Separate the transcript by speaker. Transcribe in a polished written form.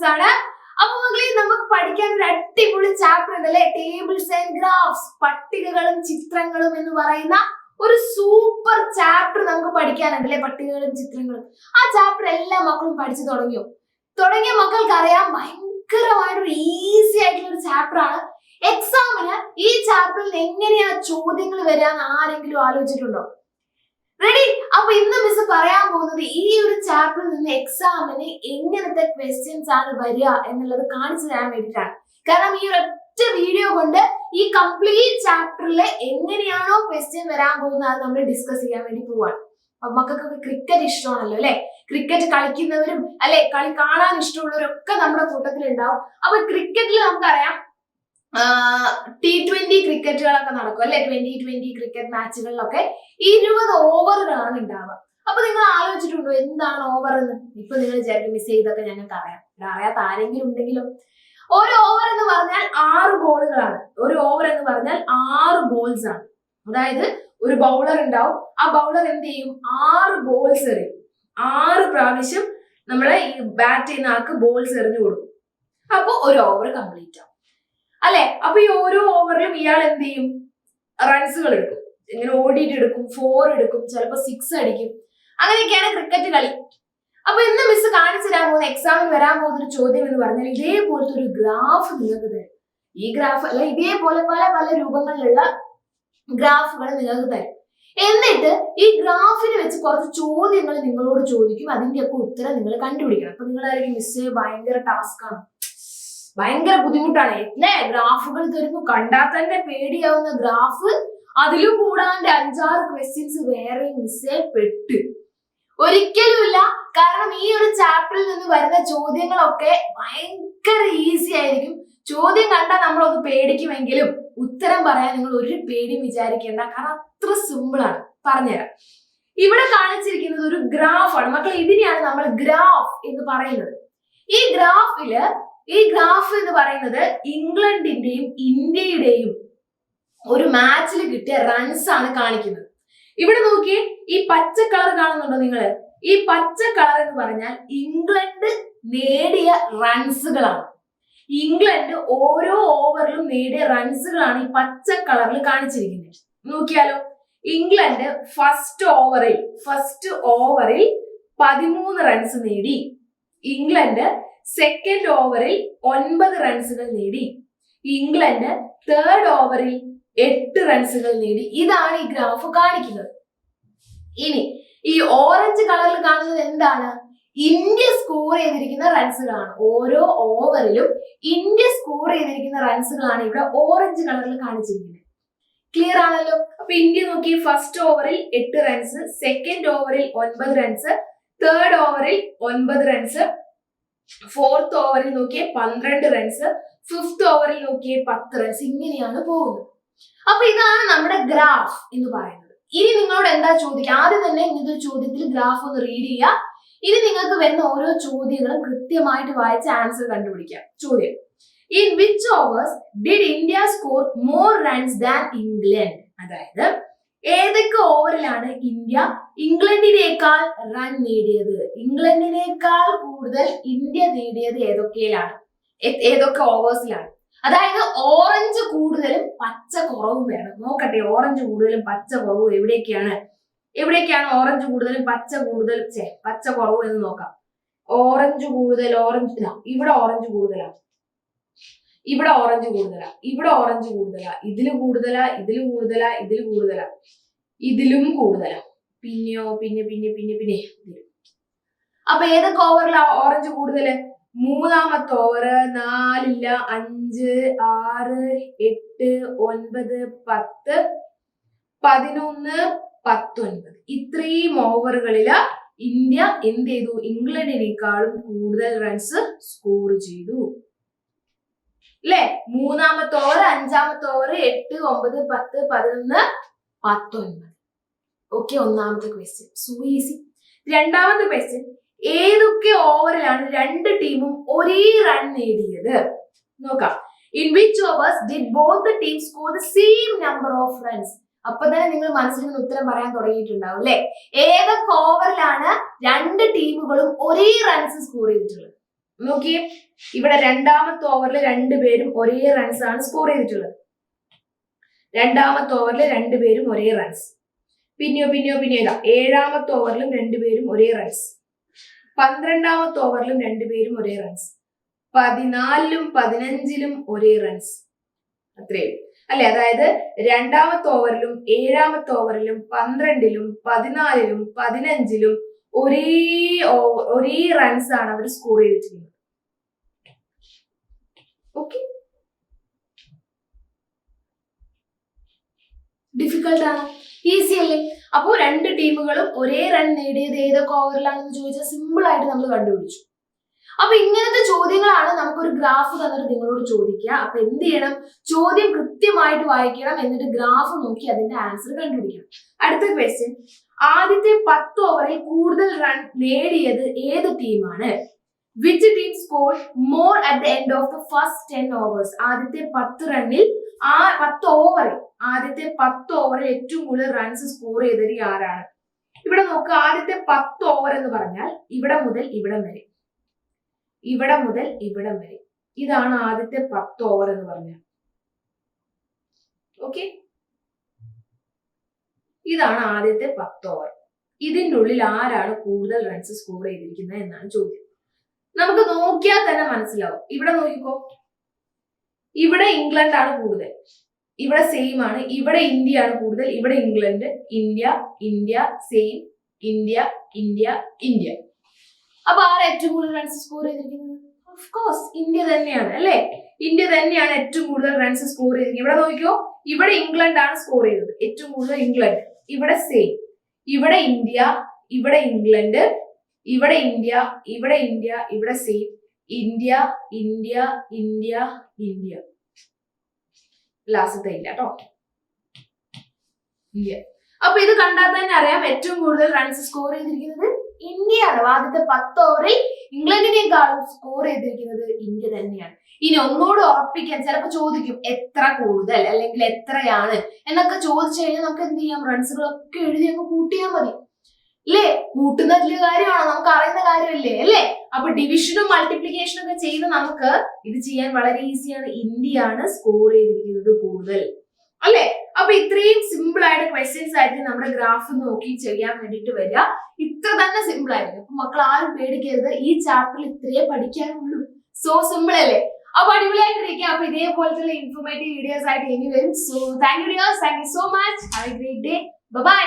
Speaker 1: Classes ആണ്. അപ്പൊ മക്കളെ നമുക്ക് പഠിക്കാൻ ഒരു അടിപൊളി ചാപ്റ്റർ ഉണ്ടല്ലേ, ടേബിൾസ് ആൻഡ് ഗ്രാഫ്സ്, പട്ടികകളും ചിത്രങ്ങളും എന്ന് പറയുന്ന ഒരു സൂപ്പർ ചാപ്റ്റർ നമുക്ക് പഠിക്കാനുണ്ടല്ലേ, പട്ടികകളും ചിത്രങ്ങളും. ആ ചാപ്റ്റർ എല്ലാ മക്കളും പഠിച്ചു തുടങ്ങിയ മക്കൾക്ക് അറിയാം, ഭയങ്കരമായിട്ടൊരു ഈസി ആയിട്ടുള്ള ഒരു ചാപ്റ്റർ ആണ്. എക്സാമിന് ഈ ചാപ്റ്ററിൽ എങ്ങനെയാ ചോദ്യങ്ങൾ വരാന്ന് ആരെങ്കിലും ആലോചിച്ചിട്ടുണ്ടോ? റെഡി? അപ്പൊ ഇന്ന് മിസ് പറയാൻ പോകുന്നത് ഈ ഒരു ചാപ്റ്ററിൽ നിന്ന് എക്സാമിന് എങ്ങനത്തെ ക്വസ്റ്റ്യൻസ് ആണ് വരിക എന്നുള്ളത് കാണിച്ചു തരാൻ വേണ്ടിയിട്ടാണ്. കാരണം ഈ ഒരൊറ്റ വീഡിയോ കൊണ്ട് ഈ കംപ്ലീറ്റ് ചാപ്റ്ററിൽ എങ്ങനെയാണോ ക്വസ്റ്റ്യൻ വരാൻ പോകുന്നത് അത് നമ്മൾ ഡിസ്കസ് ചെയ്യാൻ വേണ്ടി പോവാണ്. അപ്പൊ മക്കൾക്കൊക്കെ ക്രിക്കറ്റ് ഇഷ്ടമാണല്ലോ അല്ലെ, ക്രിക്കറ്റ് കളിക്കുന്നവരും അല്ലെ കളി കാണാൻ ഇഷ്ടമുള്ളവരൊക്കെ നമ്മുടെ കൂട്ടത്തിൽ ഉണ്ടാവും. അപ്പൊ ക്രിക്കറ്റിൽ നമുക്കറിയാം T20 ക്രിക്കറ്റുകളൊക്കെ നടക്കും അല്ലെ, 2020 ക്രിക്കറ്റ് മാച്ചുകളിലൊക്കെ 20 ഓവറുകളാണ് ഉണ്ടാവുക. അപ്പൊ നിങ്ങൾ ആലോചിച്ചിട്ടുണ്ടോ എന്താണ് ഓവർ എന്ന്? ഇപ്പൊ നിങ്ങൾ വിചാരിക്കും മിസ് ചെയ്തൊക്കെ ഞങ്ങൾക്ക് അറിയാത്ത ആരെങ്കിലും ഉണ്ടെങ്കിലും. ഒരു ഓവർ എന്ന് പറഞ്ഞാൽ 6 ബോളുകളാണ്. ഒരു ഓവർ എന്ന് പറഞ്ഞാൽ 6 ബോൾസ് ആണ്. അതായത് ഒരു ബൗളർ ഉണ്ടാവും, ആ ബൗളർ എന്ത് ചെയ്യും, 6 ബോൾസ് എറിയും. 6 പ്രാവശ്യം നമ്മളെ ഈ ബാറ്റ് ചെയ്യുന്ന ആൾക്ക് ബോൾസ് എറിഞ്ഞു കൊടുക്കും. അപ്പൊ ഒരു ഓവർ കംപ്ലീറ്റ് ആവും അല്ലെ. അപ്പൊ ഈ ഓരോ ഓവറിലും ഇയാൾ എന്ത് ചെയ്യും, റൺസുകൾ എടുക്കും. ഇങ്ങനെ ഓടിയിട്ട് എടുക്കും, 4 എടുക്കും, ചിലപ്പോൾ 6 അടിക്കും. അങ്ങനെയൊക്കെയാണ് ക്രിക്കറ്റ് കളി. അപ്പൊ ഇന്ന് മിസ് കാണിച്ചു തരാൻ പോകുന്ന എക്സാമിന് വരാൻ പോകുന്ന ഒരു ചോദ്യം എന്ന് പറഞ്ഞാൽ ഇതേപോലത്തെ ഒരു ഗ്രാഫ് നിങ്ങൾക്ക് തരും. ഈ ഗ്രാഫ് അല്ല, ഇതേപോലെ പല പല രൂപങ്ങളിലുള്ള ഗ്രാഫുകൾ നിങ്ങൾക്ക് തരും. എന്നിട്ട് ഈ ഗ്രാഫിനെ വെച്ച് കുറച്ച് ചോദ്യങ്ങൾ നിങ്ങളോട് ചോദിക്കും. അതിന്റെയൊക്കെ ഉത്തരം നിങ്ങൾ കണ്ടുപിടിക്കണം. അപ്പൊ നിങ്ങളായിരിക്കും മിസ് ഭയങ്കര ടാസ്ക് ആണ്, ഭയങ്കര ബുദ്ധിമുട്ടാണ് അല്ലേ, ഗ്രാഫുകൾ തരുന്നു, കണ്ടാൽ തന്നെ പേടിയാവുന്ന ഗ്രാഫ്, അതിലും കൂടാണ്ട് 5-6 ക്വസ്റ്റ്യൻസ് വേറെ മിസ്സേ പെട്ട്. ഒരിക്കലുമില്ല. കാരണം ഈ ഒരു ചാപ്റ്ററിൽ നിന്ന് വരുന്ന ചോദ്യങ്ങളൊക്കെ ഭയങ്കര ഈസി ആയിരിക്കും. ചോദ്യം കണ്ടാൽ നമ്മളൊന്ന് പേടിക്കുമെങ്കിലും ഉത്തരം പറയാൻ നിങ്ങൾ ഒരു പേടിയും വിചാരിക്കേണ്ട, കാരണം അത്ര സിമ്പിൾ ആണ്. പറഞ്ഞുതരാം. ഇവിടെ കാണിച്ചിരിക്കുന്നത് ഒരു ഗ്രാഫാണ് മക്കളെ. ഇതിനെയാണ് നമ്മൾ ഗ്രാഫ് എന്ന് പറയുന്നത്. ഈ ഗ്രാഫ് എന്ന് പറയുന്നത് ഇംഗ്ലണ്ടിന്റെയും ഇന്ത്യയുടെയും ഒരു മാച്ചിൽ കിട്ടിയ റൺസ് ആണ് കാണിക്കുന്നത്. ഇവിടെ നോക്കിയേ, ഈ പച്ച കളർ കാണുന്നുണ്ടോ നിങ്ങള്? ഈ പച്ച കളർ എന്ന് പറഞ്ഞാൽ ഇംഗ്ലണ്ട് നേടിയ റൺസുകളാണ്. ഇംഗ്ലണ്ട് ഓരോ ഓവറിലും നേടിയ റൺസുകളാണ് ഈ പച്ച കളറിൽ കാണിച്ചിരിക്കുന്നത്. നോക്കിയാലോ, ഇംഗ്ലണ്ട് ഫസ്റ്റ് ഓവറിൽ 13 റൺസ് നേടി. ഇംഗ്ലണ്ട് സെക്കൻഡ് ഓവറിൽ 9 റൺസുകൾ നേടി. ഇംഗ്ലണ്ട് തേർഡ് ഓവറിൽ 8 റൺസുകൾ നേടി. ഇതാണ് ഈ ഗ്രാഫ് കാണിക്കുന്നത്. ഇനി ഈ ഓറഞ്ച് കളറിൽ കാണുന്നത് എന്താണ്? ഇന്ത്യ സ്കോർ ചെയ്തിരിക്കുന്ന റൺസുകളാണ്. ഓരോ ഓവറിലും ഇന്ത്യ സ്കോർ ചെയ്തിരിക്കുന്ന റൺസുകളാണ് ഇവിടെ ഓറഞ്ച് കളറിൽ കാണിച്ചിരിക്കുന്നത്. ക്ലിയർ ആണല്ലോ? അപ്പൊ ഇന്ത്യ നോക്കി, ഫസ്റ്റ് ഓവറിൽ 8 റൺസ്, സെക്കൻഡ് ഓവറിൽ 9 റൺസ്, തേർഡ് ഓവറിൽ 9 റൺസ്, ഫോർത്ത് ഓവറിൽ നോക്കിയേ 12 റൺസ്, ഫിഫ്ത് ഓവറിൽ നോക്കിയേ 10 റൺസ്. ഇങ്ങനെയാണ് പോകുന്നത്. അപ്പൊ ഇതാണ് നമ്മുടെ ഗ്രാഫ് എന്ന് പറയുന്നത്. ഇനി നിങ്ങളോട് എന്താ ചോദിക്കുക? ആദ്യം തന്നെ ഇങ്ങനത്തെ ചോദ്യത്തിൽ ഗ്രാഫ് ഒന്ന് റീഡ് ചെയ്യുക. ഇനി നിങ്ങൾക്ക് വരുന്ന ഓരോ ചോദ്യങ്ങളും കൃത്യമായിട്ട് വായിച്ച് ആൻസർ കണ്ടുപിടിക്കാം. ചോദ്യം: in which overs did India score more runs than England? അതായത് ഏതൊക്കെ ഓവറിലാണ് ഇന്ത്യ ഇംഗ്ലണ്ടിനേക്കാൾ റൺ നേടിയത്? ഇംഗ്ലണ്ടിനേക്കാൾ കൂടുതൽ ഇന്ത്യ നേടിയത് ഏതൊക്കെ ഓവേഴ്സിലാണ്? അതായത് ഓറഞ്ച് കൂടുതലും പച്ച കുറവും വേണം. നോക്കട്ടെ, ഓറഞ്ച് കൂടുതലും പച്ച കുറവും എവിടേക്കാണ് ഓറഞ്ച് കൂടുതലും പച്ച കുറവും എന്ന് നോക്കാം. ഓറഞ്ച് കൂടുതൽ, ഇവിടെ ഓറഞ്ച് കൂടുതലാണ്, ഇവിടെ ഓറഞ്ച് കൂടുതലാ, ഇവിടെ ഓറഞ്ച് കൂടുതലാ, ഇതിലും കൂടുതലാ, ഇതിലും കൂടുതലാ, ഇതിലും കൂടുതലാ, ഇതിലും കൂടുതലാ, പിന്നെ. അപ്പൊ ഏതൊക്കെ ഓവറിലാ ഓറഞ്ച് കൂടുതല്? മൂന്നാമത്തെ ഓവർ, 4, 5, 6, 8, 9, 10, 11, 19 ഇത്രയും ഓവറുകളില് ഇന്ത്യ എന്ത് ചെയ്തു? ഇംഗ്ലണ്ടിനേക്കാളും കൂടുതൽ റൺസ് സ്കോർ ചെയ്തു അല്ലെ? മൂന്നാമത്തെ ഓവർ, അഞ്ചാമത്തെ ഓവർ, 8, 9, 10, 11, 19. ഓക്കെ, ഒന്നാമത്തെ ക്വസ്റ്റ്യൻ സോ ഈസി. രണ്ടാമത്തെ ക്വസ്റ്റ്യൻ: ഏതൊക്കെ ഓവറിലാണ് രണ്ട് ടീമും ഒരേ റൺ നേടിയത്? നോക്കാം. In which overs did both the team score the same number of runs? അപ്പൊ തന്നെ നിങ്ങൾ മനസ്സിൽ നിന്ന് ഉത്തരം പറയാൻ തുടങ്ങിയിട്ടുണ്ടാവും അല്ലെ? ഏതൊക്കെ ഓവറിലാണ് രണ്ട് ടീമുകളും ഒരേ റൺസ് സ്കോർ ചെയ്തിട്ടുള്ളത്? നോക്കിയേ, ഇവിടെ രണ്ടാമത്തെ ഓവറിൽ രണ്ടുപേരും ഒരേ റൺസ് ആണ് സ്കോർ ചെയ്തിട്ടുള്ളത്. രണ്ടാമത്തെ ഓവറിൽ രണ്ടുപേരും ഒരേ റൺസ്. പിന്നെയോ ഇതാ ഏഴാമത്തെ ഓവറിലും രണ്ടുപേരും ഒരേ റൺസ്. 12ാമത്തെ ഓവറിലും രണ്ടുപേരും ഒരേ റൺസ്. 14ലും 15ലും ഒരേ റൺസ്. അത്രയും അല്ലെ. അതായത് രണ്ടാമത്തെ ഓവറിലും ഏഴാമത്തെ ഓവറിലും 12ലും 14ലും 15ലും ഒരേ റൺസ് ആണ് അവർ സ്കോർ ചെയ്തിട്ടുള്ളത്. ഓക്കെ, ഡിഫിക്കൽട്ട് ആണോ? ഈസി അല്ലേ? അപ്പോ രണ്ട് ടീമുകളും ഒരേ റൺ നേടിയത് ഏതൊക്കെ ഓവറിലാണെന്ന് ചോദിച്ചാൽ സിമ്പിൾ ആയിട്ട് നമ്മൾ കണ്ടുപിടിച്ചു. അപ്പൊ ഇങ്ങനത്തെ ചോദ്യങ്ങളാണ് നമുക്കൊരു ഗ്രാഫ് തന്നിട്ട് നിങ്ങളോട് ചോദിക്കുക. അപ്പൊ എന്ത് ചെയ്യണം? ചോദ്യം കൃത്യമായിട്ട് വായിക്കണം, എന്നിട്ട് ഗ്രാഫ് നോക്കി അതിന്റെ ആൻസർ കണ്ടുപിടിക്കണം. അടുത്ത ക്വസ്റ്റ്യൻ, ആദ്യത്തെ 10 ഓവറിൽ കൂടുതൽ റൺ നേടിയത് ഏത് ടീമാണ്? Which team score more at the end of the first 10 overs? ആദ്യത്തെ 10 റണ്ണിൽ ആദ്യത്തെ 10 ഓവറിൽ ഏറ്റവും കൂടുതൽ റൺസ് സ്കോർ ചെയ്തത് ആരാണ്? ഇവിടെ നോക്കുക, ആദ്യത്തെ 10 ഓവർ എന്ന് പറഞ്ഞാൽ ഇവിടെ മുതൽ ഇവിടം വരെ, ഇതാണ് ആദ്യത്തെ 10 ഓവർ എന്ന് പറഞ്ഞാൽ. ഓക്കെ, ഇതാണ് ആദ്യത്തെ 10 ഓവർ. ഇതിൻ്റെ ഉള്ളിൽ ആരാണ് കൂടുതൽ റൺസ് സ്കോർ ചെയ്തിരിക്കുന്നത് എന്നാണ് ചോദ്യം. നമുക്ക് നോക്കിയാൽ തന്നെ മനസ്സിലാവും. ഇവിടെ നോക്കിക്കോ, ഇവിടെ ഇംഗ്ലണ്ട് ആണ് കൂടുതൽ, ഇവിടെ സെയിം ആണ്. ഇവിടെ ഇന്ത്യ ആണ് കൂടുതൽ, ഇവിടെ ഇംഗ്ലണ്ട്, ഇന്ത്യ സെയിം, ഇന്ത്യ. അപ്പൊ ആരാ ഏറ്റവും കൂടുതൽ റൺസ് സ്കോർ ചെയ്തിരിക്കുന്നത്? ഓഫ് കോഴ്സ് ഇന്ത്യ തന്നെയാണ് അല്ലെ. ഇന്ത്യ തന്നെയാണ് ഏറ്റവും കൂടുതൽ റൺസ് സ്കോർ ചെയ്തിരിക്കുന്നത്. ഇവിടെ നോക്കിയോ, ഇവിടെ ഇംഗ്ലണ്ട് ആണ് സ്കോർ ചെയ്തത്, ഏറ്റവും കൂടുതൽ ഇംഗ്ലണ്ട്. ഇവിടെ സെയിം, ഇവിടെ ഇന്ത്യ, ഇവിടെ ഇംഗ്ലണ്ട്, ഇവിടെ ഇന്ത്യ, ഇവിടെ സെയിം, ഇന്ത്യ. ലാസ്റ്റത്തെ ഇല്ല കേട്ടോ, ഇന്ത്യ. അപ്പൊ ഇത് കണ്ടാൽ തന്നെ അറിയാം ഏറ്റവും കൂടുതൽ റൺസ് സ്കോർ ചെയ്തിരിക്കുന്നത് ഇന്ത്യയാണ്. ആദ്യത്തെ 10 ഓവറിൽ ഇംഗ്ലണ്ടിനേക്കാളും സ്കോർ ചെയ്തിരിക്കുന്നത് ഇന്ത്യ തന്നെയാണ്. ഇനി ഒന്നുകൂടെ ഉറപ്പിക്കാൻ ചിലപ്പോൾ ചോദിക്കും എത്ര കൂടുതൽ അല്ലെങ്കിൽ എത്രയാണ് എന്നൊക്കെ ചോദിച്ചു കഴിഞ്ഞാൽ നമുക്ക് എന്ത് ചെയ്യാം? റൺസുകളൊക്കെ എഴുതി അങ്ങ് കൂട്ടിയാൽ മതി അല്ലേ? കൂട്ടുന്ന വലിയ കാര്യമാണോ? നമുക്ക് അറിയുന്ന കാര്യമല്ലേ അല്ലേ? അപ്പൊ ഡിവിഷനും മൾട്ടിപ്ലിക്കേഷനും ഒക്കെ ചെയ്ത് നമുക്ക് ഇത് ചെയ്യാൻ വളരെ ഈസിയാണ്. ഇന്ത്യയാണ് സ്കോർ ചെയ്തിരിക്കുന്നത് കൂടുതൽ അല്ലെ. അപ്പൊ ഇത്രയും സിമ്പിൾ ആയിട്ട് ക്വസ്റ്റ്യൻസ് ആയിരിക്കും നമ്മുടെ ഗ്രാഫ് നോക്കി ചെയ്യാൻ വേണ്ടിയിട്ട് വരിക. ഇത്ര തന്നെ സിമ്പിൾ ആയിരിക്കും. അപ്പൊ മക്കൾ ആരും പേടിക്കരുത്, ഈ ചാപ്റ്ററിൽ ഇത്രയേ പഠിക്കാനുള്ളൂ. സോ സിമ്പിൾ അല്ലേ? അപ്പൊ അടിപൊളിയായിട്ടിരിക്കുക. അപ്പൊ ഇതേപോലത്തെ ഇൻഫോർമേറ്റീവ് വീഡിയോസ് ആയിട്ട് ഇനി വരും. So thank you so much. Have a great day. By.